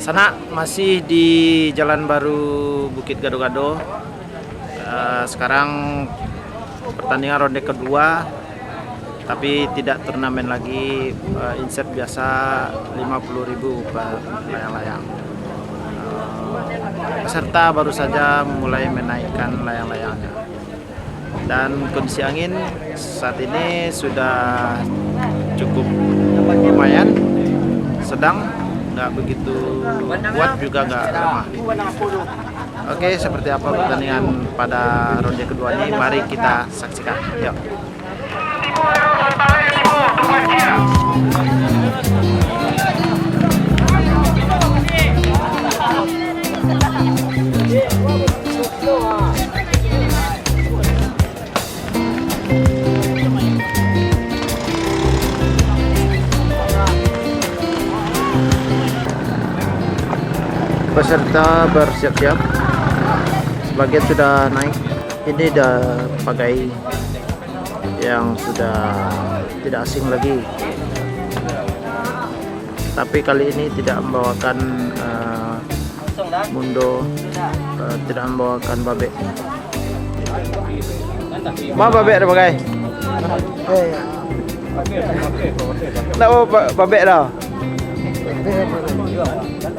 Sana masih di Jalan Baru Bukit Gado-Gado. Sekarang pertandingan ronde kedua, tapi tidak turnamen lagi. Inset biasa 50.000 per layang-layang. Peserta baru saja mulai menaikkan layang-layangnya. Dan kondisi angin saat ini sudah cukup lumayan, sedang, nggak begitu kuat juga nggak lemah. Oke, seperti apa pertandingan pada ronde kedua ini? Mari kita saksikan. Yuk. Peserta bersiap-siap, sebagian sudah naik. Ini udah pakai yang sudah tidak asing lagi, tapi kali ini tidak membawakan mundo, tidak membawakan babek. Babek ada pakai? Tidak babek dah.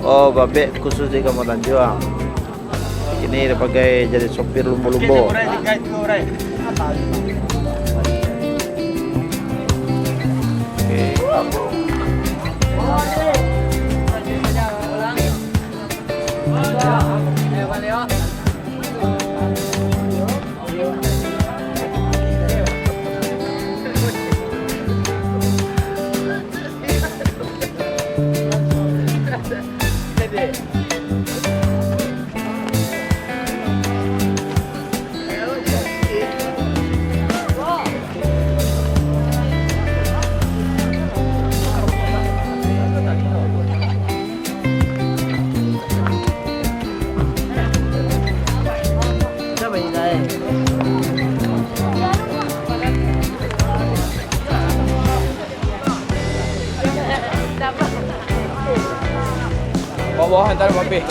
Oh, babek khusus di Kampung Juang. Ini sebagai jadi sopir lumbo-lumbo. Bawa hantar babek.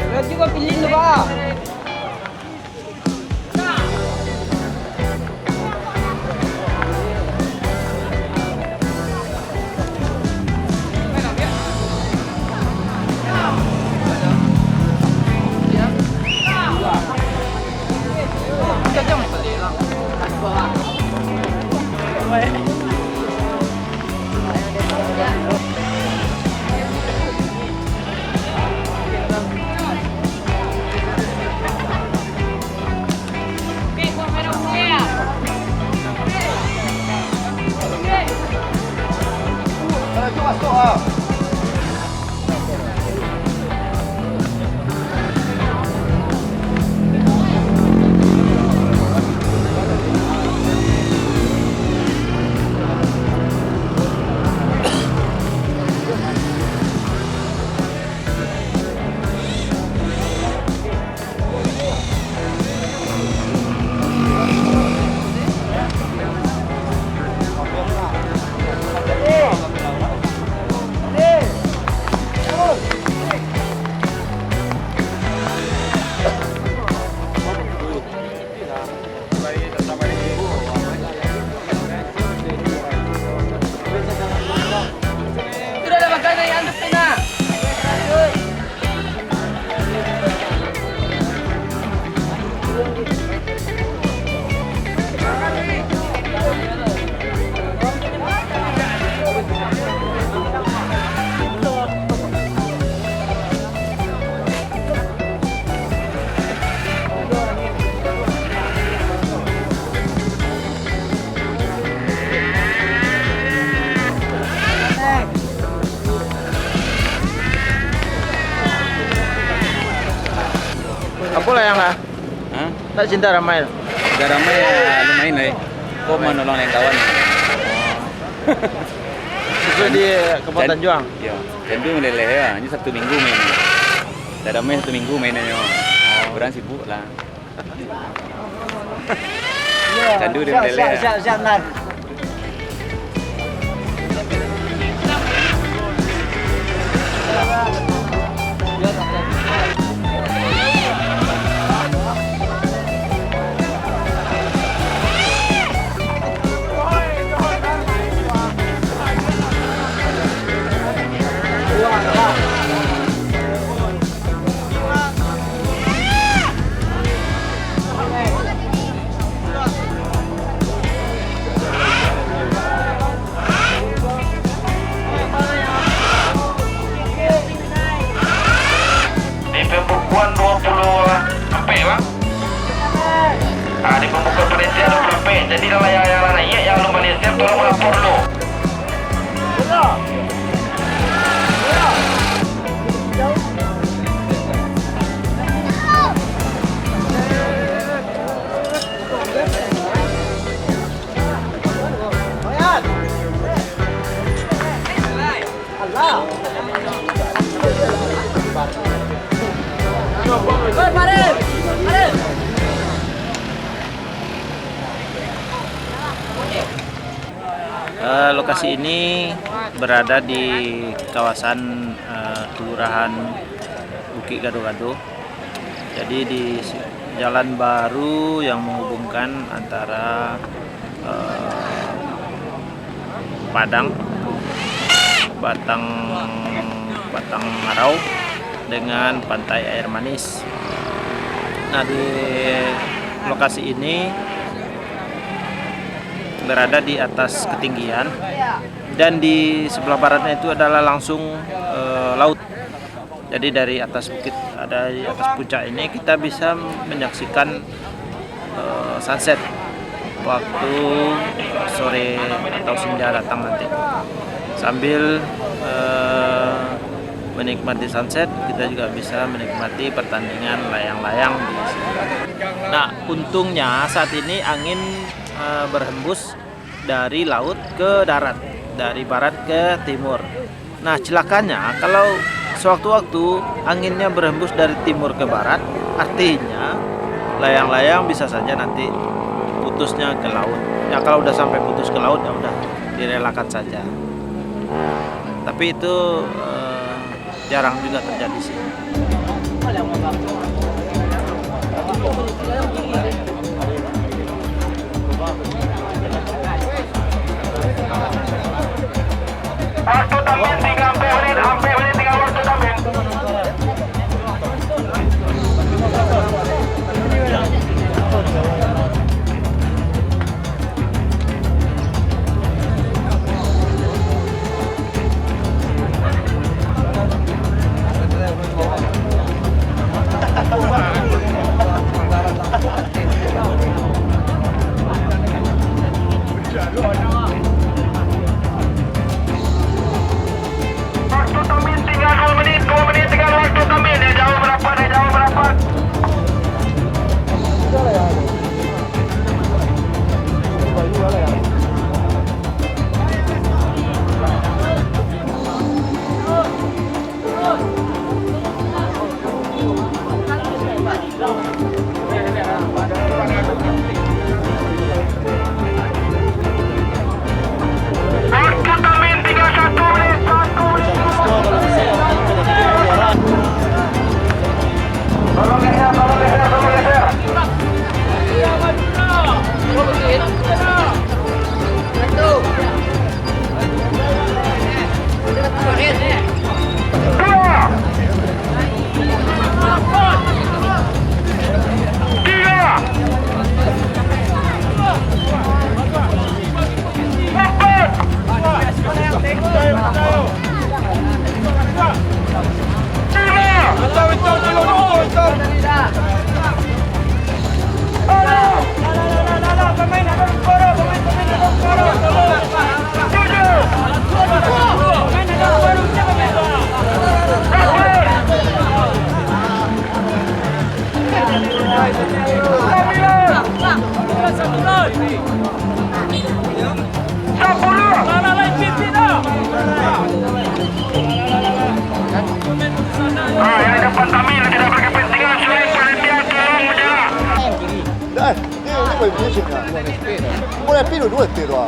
Lihat juga pilih tu pak. lah yang lah. Hah? Tak cinta ramai. Udah ramai ya lumayan lah. Kok mau nolong yang kawan? Itu di Kabupaten Juang. Iya. Candu meleleh ya. Ini Sabtu Minggu main. Udah ramai Sabtu Minggu mainnya. Orang sibuk lah. Candu dia meleleh. Siap. Di pembukuan 20 ape bang. Di pembukuan Malaysia 20 ape. Jadi kalau yang lainnya yang lu Malaysia tolong lapor lu. Lokasi ini berada di kawasan Kelurahan Bukit Gado-Gado. Jadi di jalan baru yang menghubungkan antara Padang, Batang Marau dengan Pantai Air Manis. Nah, di lokasi ini berada di atas ketinggian dan di sebelah baratnya itu adalah langsung laut. Jadi dari atas bukit, ada di atas puncak ini kita bisa menyaksikan sunset waktu sore atau senja datang nanti. Sambil menikmati sunset, kita juga bisa menikmati pertandingan layang-layang di sini. Nah, untungnya saat ini angin berhembus dari laut ke darat, dari barat ke timur. Nah, celakanya kalau sewaktu-waktu anginnya berhembus dari timur ke barat, artinya layang-layang bisa saja nanti putusnya ke laut. Ya kalau udah sampai putus ke laut ya udah direlakan saja. Tapi itu jarang juga terjadi sih. Waktu tamin 30 menit tinggal waktu tamin. due invece no. Buone appena due te lo ha.